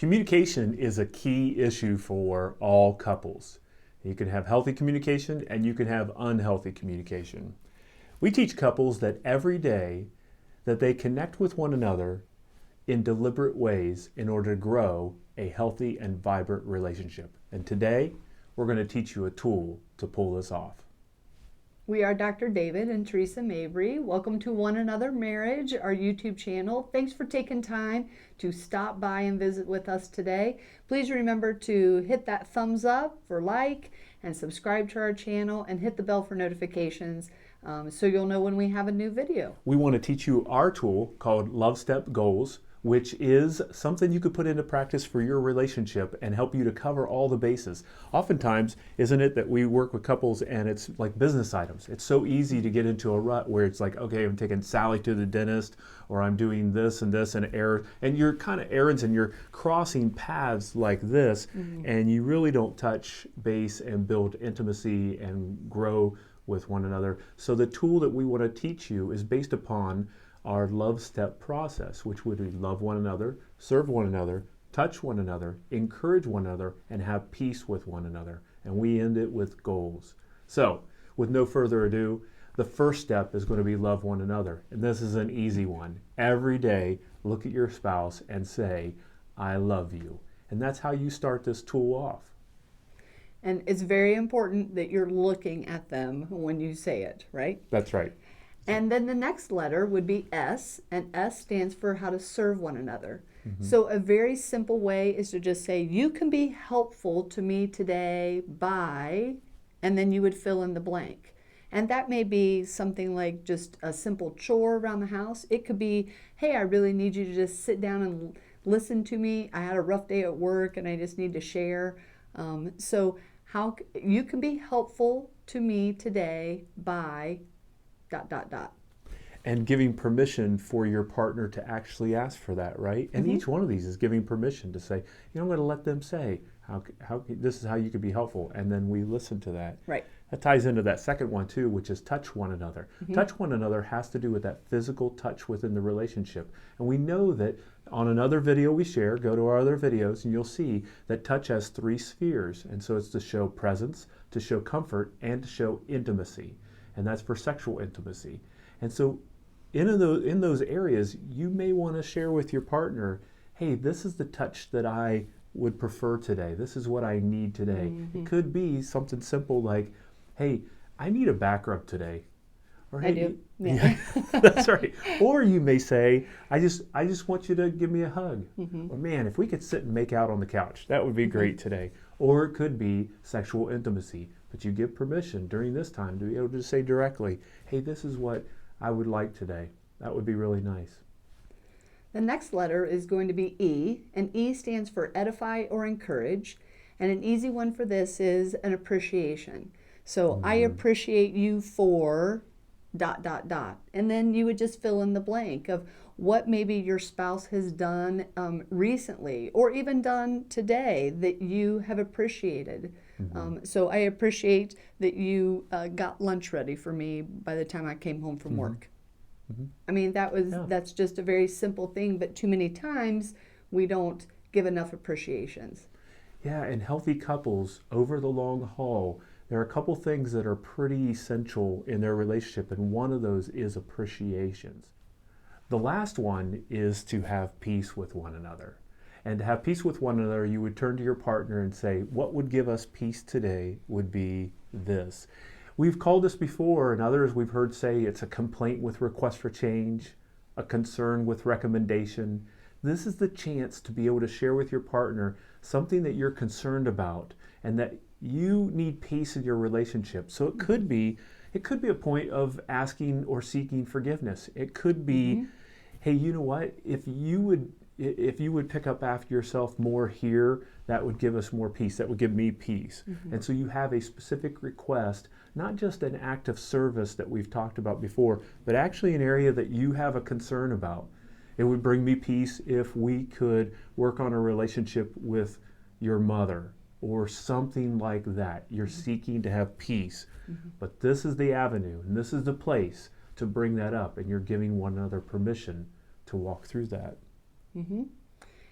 Communication is a key issue for all couples. You can have healthy communication and you can have unhealthy communication. We teach couples that every day that they connect with one another in deliberate ways in order to grow a healthy and vibrant relationship. And today, we're going to teach you a tool to pull this off. We are Dr. David and Theresa Mabry. Welcome to One Another Marriage, our YouTube channel. Thanks for taking time to stop by and visit with us today. Please remember to hit that thumbs up for like and subscribe to our channel and hit the bell for notifications so you'll know when we have a new video. We want to teach you our tool called Love Step Goals, which is something you could put into practice for your relationship and help you to cover all the bases. Oftentimes, isn't it that we work with couples and it's like business items? It's so easy to get into a rut where it's like, okay, I'm taking Sally to the dentist, or I'm doing this and error, and you're kind of errands and you're crossing paths like this, and you really don't touch base and build intimacy and grow with one another. So the tool that we want to teach you is based upon our love step process, which would be love one another, serve one another, touch one another, encourage one another, and have peace with one another. And we end it with goals. So, with no further ado, the first step is going to be love one another. And this is an easy one. Every day, look at your spouse and say, I love you. And that's how you start this tool off. And it's very important that you're looking at them when you say it, right? That's right. And then the next letter would be S, and S stands for how to serve one another. So a very simple way is to just say, you can be helpful to me today by, and then you would fill in the blank. And that may be something like just a simple chore around the house. It could be, hey, I really need you to just sit down and listen to me. I had a rough day at work and I just need to share. So how you can be helpful to me today by ... And giving permission for your partner to actually ask for that, right? And each one of these is giving permission to say, you know, I'm going to let them say, this is how you could be helpful. And then we listen to that. Right. That ties into that second one too, which is touch one another. Touch one another has to do with that physical touch within the relationship. And we know that on another video we share, go to our other videos, and you'll see that touch has 3 spheres. And so it's to show presence, to show comfort, and to show intimacy. And that's for sexual intimacy. And so in those areas, you may want to share with your partner, hey, this is the touch that I would prefer today. This is what I need today. It could be something simple like, hey, I need a back rub today. Or, hey, I do. Yeah. That's right. Or you may say, I just want you to give me a hug. Or man, if we could sit and make out on the couch, that would be great today. Or it could be sexual intimacy. But you give permission during this time to be able to say directly, hey, this is what I would like today. That would be really nice. The next letter is going to be E, and E stands for edify or encourage. And an easy one for this is an appreciation. So I appreciate you for ... And then you would just fill in the blank of what maybe your spouse has done recently or even done today that you have appreciated. So I appreciate that you got lunch ready for me by the time I came home from work. I mean, that's just a very simple thing, but too many times we don't give enough appreciations. Yeah, and healthy couples over the long haul, there are a couple things that are pretty essential in their relationship, and one of those is appreciations. The last one is to have peace with one another. And to have peace with one another, you would turn to your partner and say, what would give us peace today would be this. We've called this before, and others we've heard say it's a complaint with request for change, a concern with recommendation. This is the chance to be able to share with your partner something that you're concerned about and that you need peace in your relationship. So it could be a point of asking or seeking forgiveness. It could be, hey, you know what? If you would pick up after yourself more here, that would give us more peace. That would give me peace. And so you have a specific request, not just an act of service that we've talked about before, but actually an area that you have a concern about. It would bring me peace if we could work on a relationship with your mother or something like that. You're seeking to have peace. But this is the avenue and this is the place to bring that up, and you're giving one another permission to walk through that.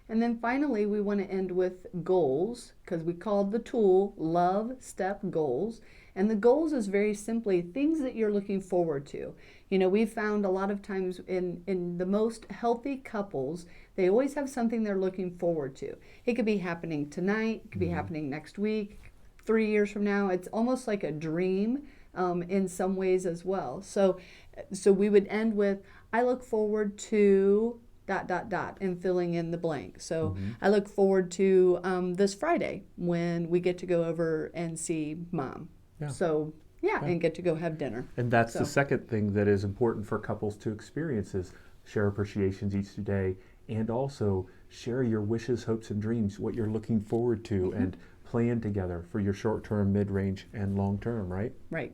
And then finally, we want to end with goals, because we called the tool Love Step Goals. And the goals is very simply things that you're looking forward to. You know, we've found a lot of times in the most healthy couples, they always have something they're looking forward to. It could be happening tonight, it could be happening next week, 3 years from now. It's almost like a dream in some ways as well. So we would end with, I look forward to ... and filling in the blank. So I look forward to this Friday when we get to go over and see Mom. Yeah. So and get to go have dinner. And that's the second thing that is important for couples to experience is share appreciations each day, and also share your wishes, hopes, and dreams, what you're looking forward to, and plan together for your short-term, mid-range, and long-term, right? Right.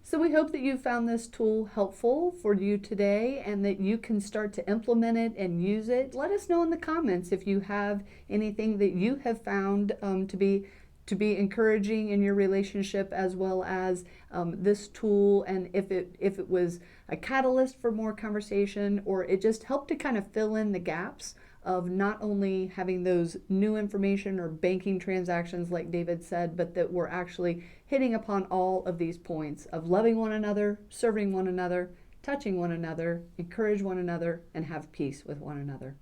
So we hope that you found this tool helpful for you today and that you can start to implement it and use it. Let us know in the comments if you have anything that you have found to be encouraging in your relationship, as well as this tool, and if it was a catalyst for more conversation, or it just helped to kind of fill in the gaps of not only having those new information or banking transactions like David said, but that we're actually hitting upon all of these points of loving one another, serving one another, touching one another, encourage one another, and have peace with one another.